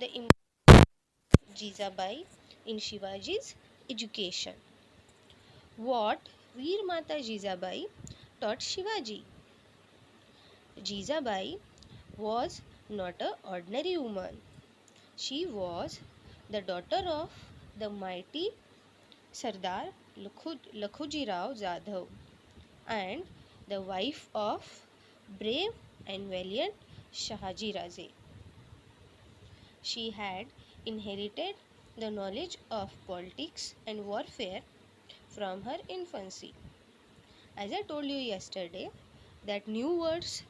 the Jizabai in Shivaji's education. What Veer Mata Jizabai taught Shivaji? Jizabai was not an ordinary woman. She was the daughter of the mighty Sardar Lakhuji Rao Jadhav and the wife of brave and valiant Shahaji Raje. She had inherited the knowledge of politics and warfare from her infancy. As I told you yesterday, that new words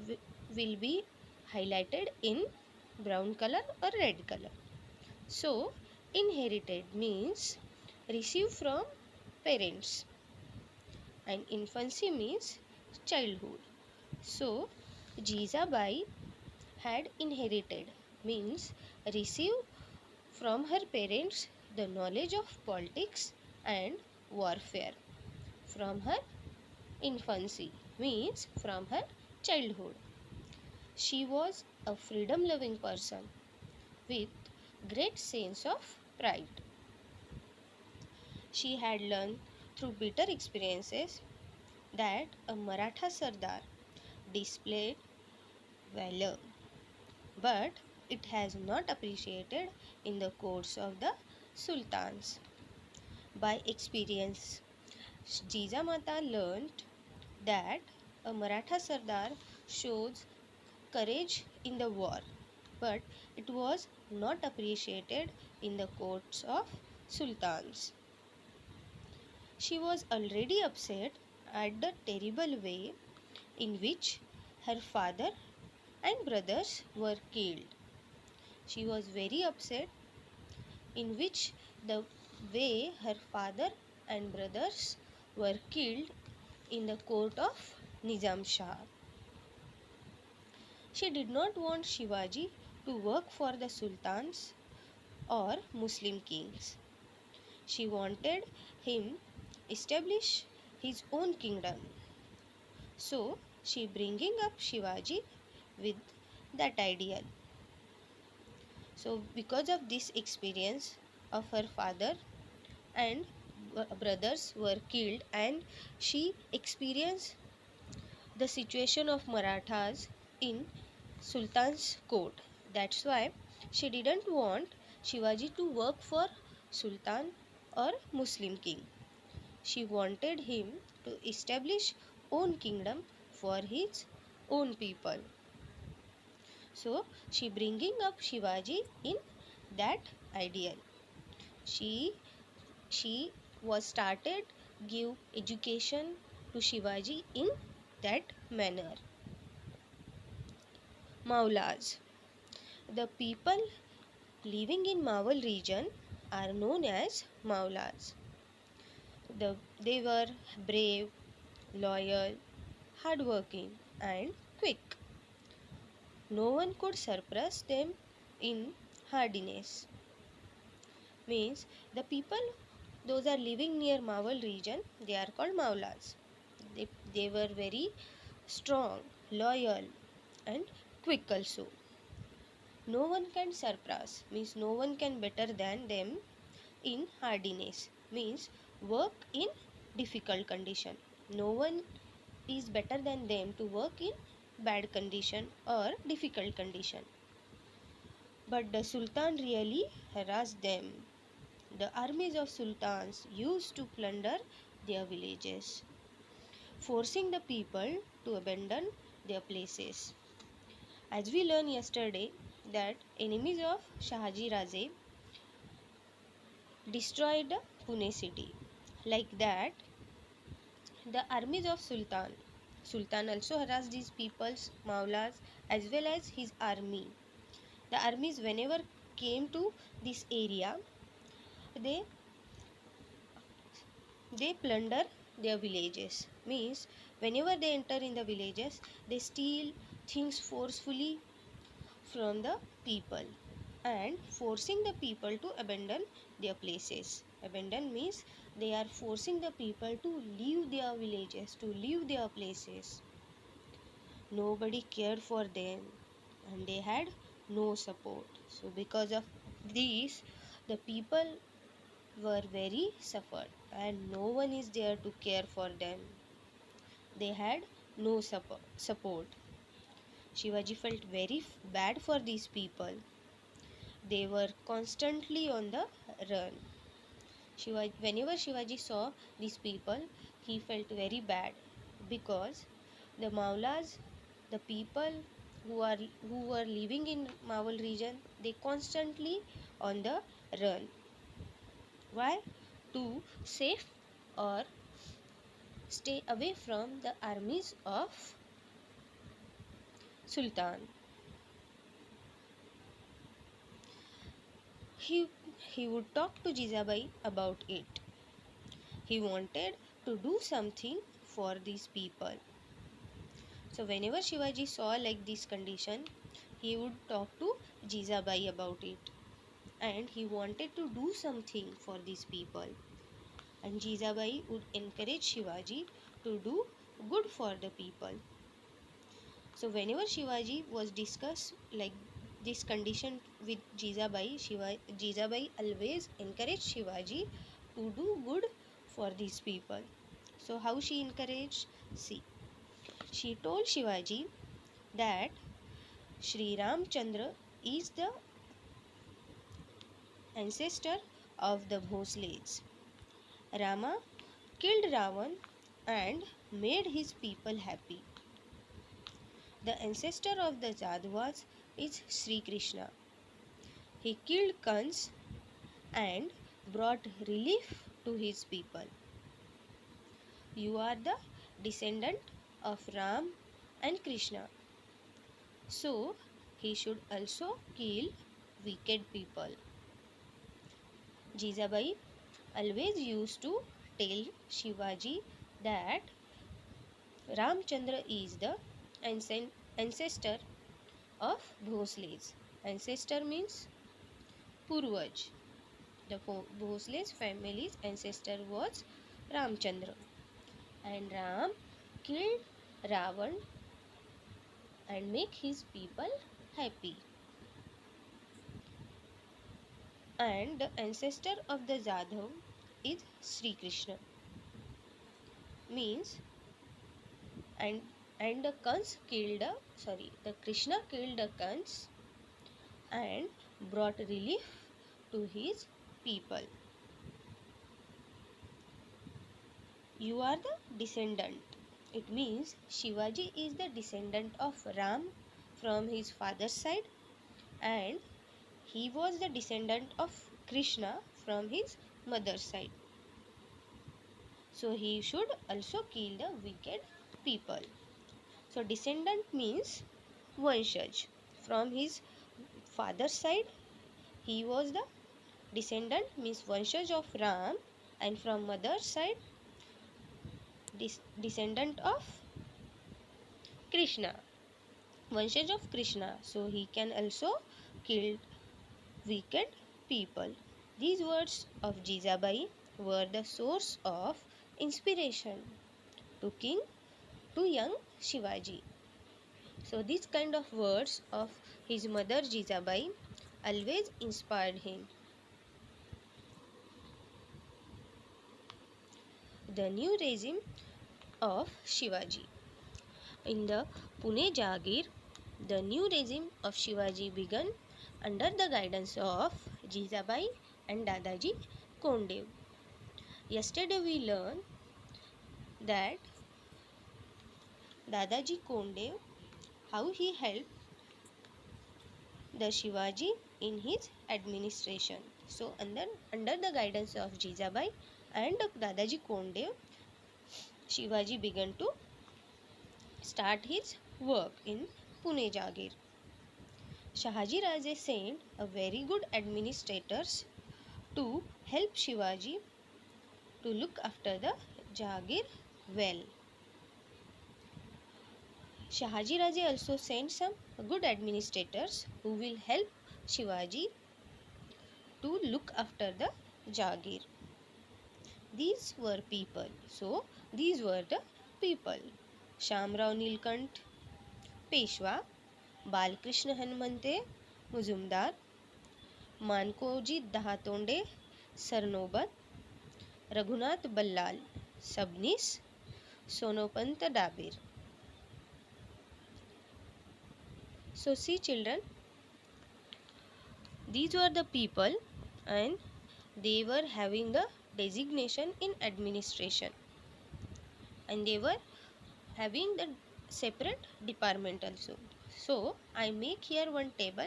will be highlighted in brown color or red color. So, inherited means received from parents, and infancy means childhood. So, Jizabai had inherited means received from her parents the knowledge of politics and warfare from her infancy means from her childhood. She was a freedom loving person with great sense of pride. She had learned through bitter experiences that a Maratha Sardar displayed valor, but it has not appreciated in the courts of the sultans. By experience, Jijamata learned that a Maratha Sardar shows courage in the war, but it was not appreciated in the courts of sultans. She was already upset at the terrible way in which her father and brothers were killed. She was very upset in which the way her father and brothers were killed in the court of Nizam Shah. She did not want Shivaji to work for the sultans or Muslim kings. She wanted him establish his own kingdom. So she bringing up Shivaji with that ideal. So because of this experience of her father and brothers were killed, and she experienced the situation of Marathas in Sultan's court. That's why she didn't want Shivaji to work for Sultan or Muslim king. She wanted him to establish own kingdom for his own people. So she bringing up Shivaji in that ideal. She was started give education to Shivaji in that manner. Maulas. The people living in Mawal region are known as Maulas. They were brave, loyal, hardworking, and quick. No one could surpass them in hardiness. Means the people those are living near Mawal region, they are called Maulas. They were very strong, loyal, and quick also. No one can surpass means no one can better than them in hardiness means work in difficult condition. No one is better than them to work in bad condition or difficult condition. But the Sultan really harassed them. The armies of sultans used to plunder their villages, forcing the people to abandon their places. As we learned yesterday that enemies of Shahaji Raje destroyed Pune city. Like that, the armies of Sultan also harassed these peoples, Maulas, as well as his army. The armies whenever came to this area, they plunder their villages. Means whenever they enter in the villages, they steal things forcefully from the people and forcing the people to abandon their places. Abandon means they are forcing the people to leave their villages, to leave their places. Nobody cared for them and they had no support. So because of this, the people were very suffered and no one is there to care for them. They had no support. Shivaji felt very bad for these people. They were constantly on the run. Whenever Shivaji saw these people, he felt very bad because the Maulas, the people who were living in Mawal region, they constantly on the run. Why? To save or stay away from the armies of Sultan. He, he would talk to Jizabai about it. He wanted to do something for these people. So whenever Shivaji saw like this condition, he would talk to Jizabai about it. And he wanted to do something for these people. And Jizabai would encourage Shivaji to do good for the people. So whenever Shivaji was discussed like this condition with Jizabai, Jizabai always encouraged Shivaji to do good for these people. So how she encouraged? See, she told Shivaji that Sri Ramchandra is the ancestor of the Bhosles. Rama killed Ravan and made his people happy. The ancestor of the Jadavas is Sri Krishna. He killed Kans and brought relief to his people. You are the descendant of Ram and Krishna. So he should also kill wicked people. Jizabai always used to tell Shivaji that Ramchandra is the ancestor of Bhosles. Ancestor means Purvaj. The Bhosles family's ancestor was Ramchandra. And Ram killed Ravan and make his people happy. And the ancestor of the Jadhav is Sri Krishna. Means and the Krishna killed the Kans and brought relief to his people. You are the descendant. It means Shivaji is the descendant of Ram from his father's side and he was the descendant of Krishna from his mother's side. So he should also kill the wicked people. So descendant means Vanshaj. From his father's side, he was the descendant means Vanshaj of Ram, and from mother's side, descendant of Krishna. Vanshaj of Krishna. So he can also kill wicked people. These words of Jizabai were the source of inspiration to young Shivaji. So these kind of words of his mother Jizabai always inspired him. The new regime of Shivaji. In the Pune Jagir, the new regime of Shivaji began under the guidance of Jizabai and Dadaji Kondev. Yesterday we learned that Dadaji Kondev, how he helped the Shivaji in his administration. So under the guidance of Jizabai and Dadaji Kondev, Shivaji began to start his work in Pune Jagir. Shahaji Raje sent a very good administrators to help Shivaji to look after the Jagir well. Shahaji Raje also sent some good administrators who will help Shivaji to look after the Jagir. These were people. So, these were the people. Shamrao Nilkant, Peshwa, Balkrishna Hanumante, Mujumdar, Mankoji Dahatonde Sarnobat, Raghunath Ballal Sabnis, Sonopant डाबीर. So see children, these were the people and they were having the designation in administration and they were having the separate department also. So I make here one table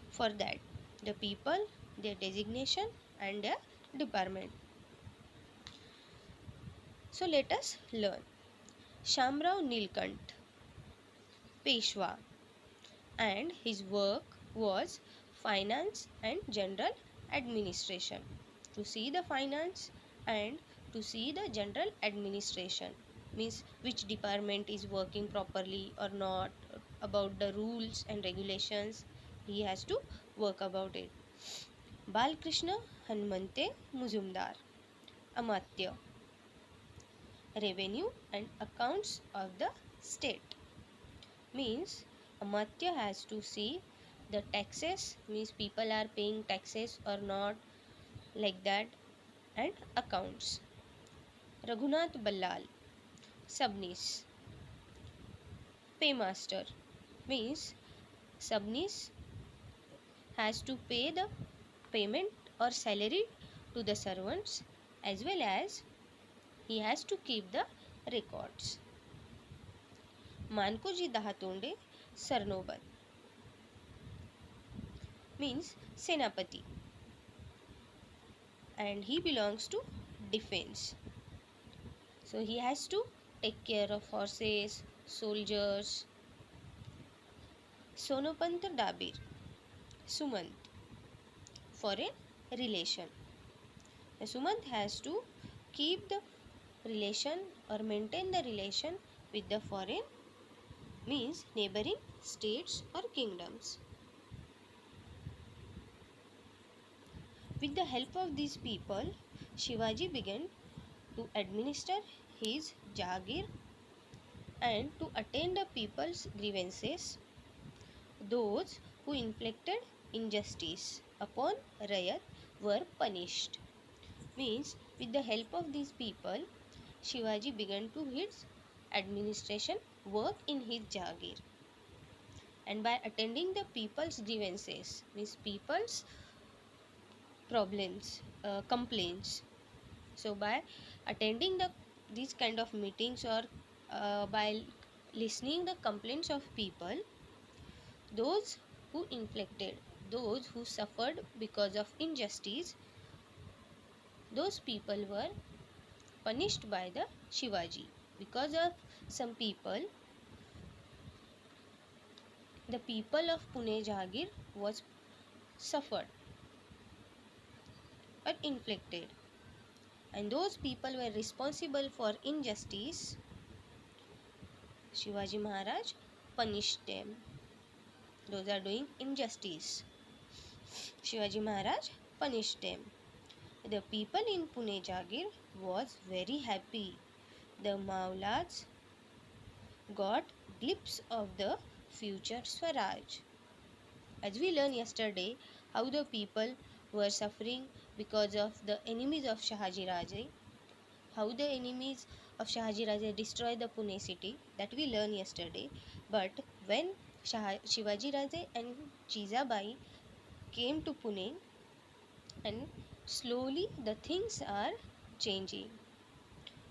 for that, the people, their designation and their department. So let us learn. Shamrao Nilkant, Peshwa, and his work was finance and general administration. To see the finance and to see the general administration means which department is working properly or not, about the rules and regulations, he has to work about it. Balkrishna Hanmante Muzumdar, Amatya, revenue and accounts of the state, means Amatya has to see the taxes, means people are paying taxes or not, like that, and accounts. Raghunath Ballal, Subnis, paymaster, means Subnis has to pay the payment or salary to the servants as well as he has to keep the records. Mankoji Dahatonde Sarnobat, means Senapati, and he belongs to defense. So he has to take care of horses, soldiers. Sonopant Dabir, Sumant, foreign relation. The Sumant has to keep the relation or maintain the relation with the foreign, means neighboring states or kingdoms. With the help of these people, Shivaji began to administer his Jagir and to attend the people's grievances. Those who inflicted injustice upon Rayat were punished. Means with the help of these people, Shivaji began to his administration work in his Jagir. And by attending the people's grievances, means people's problems, complaints. So by attending these kind of meetings or by listening the complaints of people, those who inflicted, those who suffered because of injustice, those people were punished by the Shivaji. Because of some people, the people of Pune Jagir was suffered or inflicted, and those people were responsible for injustice. Shivaji Maharaj punished them. Those are doing injustice. Shivaji Maharaj punished them. The people in Pune Jagir was very happy. The Maulas got glimpse of the future Swaraj. As we learned yesterday, how the people were suffering because of the enemies of Shahaji Raje, how the enemies of Shahaji Raje destroyed the Pune city, that we learned yesterday. But when Shivaji Raje and Jizabai came to Pune, and slowly the things are changing.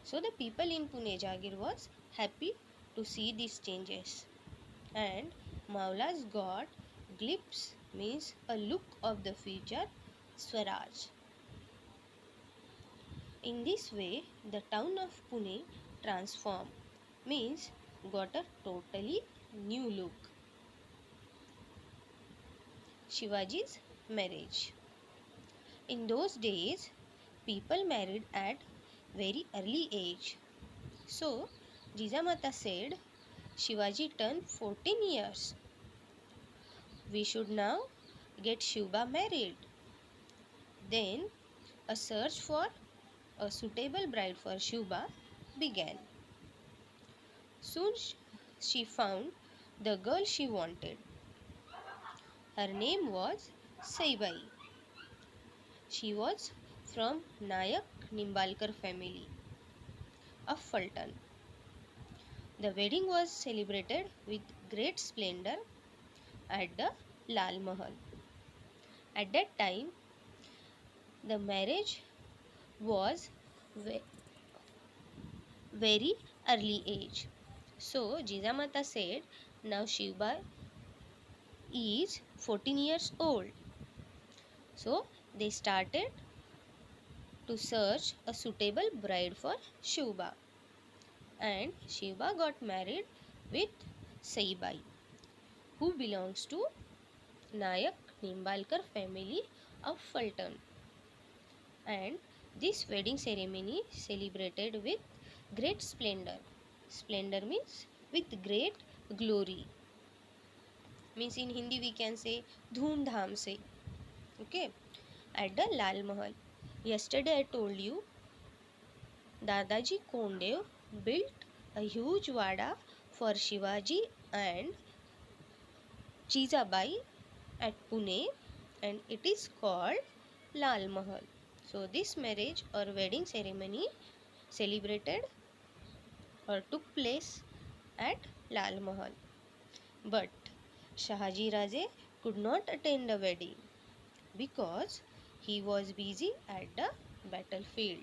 So the people in Pune Jagir was happy to see these changes, and Maulas got glimpse, means a look of the future Swaraj. In this way, the town of Pune transformed, means got a totally new look. Shivaji's marriage. In those days, people married at very early age. So, Jijamata said, Shivaji turned 14 years. We should now get Shubha married. Then, a search for a suitable bride for Shubha began. Soon she found the girl she wanted. Her name was Saibai. She was from Nayak Nimbalkar family of Fulton. The wedding was celebrated with great splendor at the Lal Mahal. At that time, the marriage was very early age. So Jijamata said, now Shiva is 14 years old. So they started to search a suitable bride for Shiva. And Shiva got married with Saibai, who belongs to Nayak Nimbalkar family of Fulton. And this wedding ceremony celebrated with great splendor. Splendor means with great glory. Means in Hindi we can say dhoom dham se. Okay. At the Lal Mahal. Yesterday I told you Dadaji Kondev built a huge vada for Shivaji and Jijabai at Pune, and it is called Lal Mahal. So this marriage or wedding ceremony celebrated or took place at Lal Mahal. But Shahaji Raje could not attend the wedding because he was busy at the battlefield.